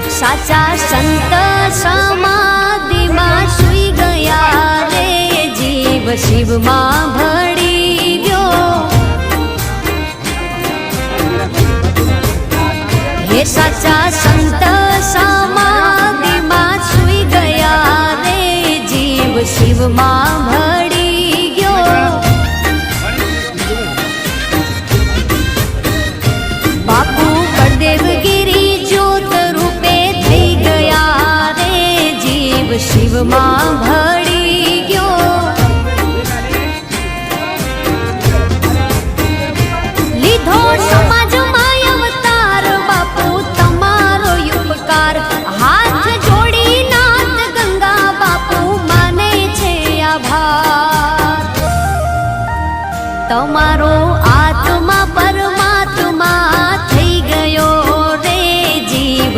साचा संत समाधि में सुई गया रे जीव शिव में भड़ी गयो। हे साचा संत समाधि में सुई गया रे जीव शिव में भड़ी गयो। बापू बलदेव गिरी ज्योत रूपे थई गया रे जीव शिव में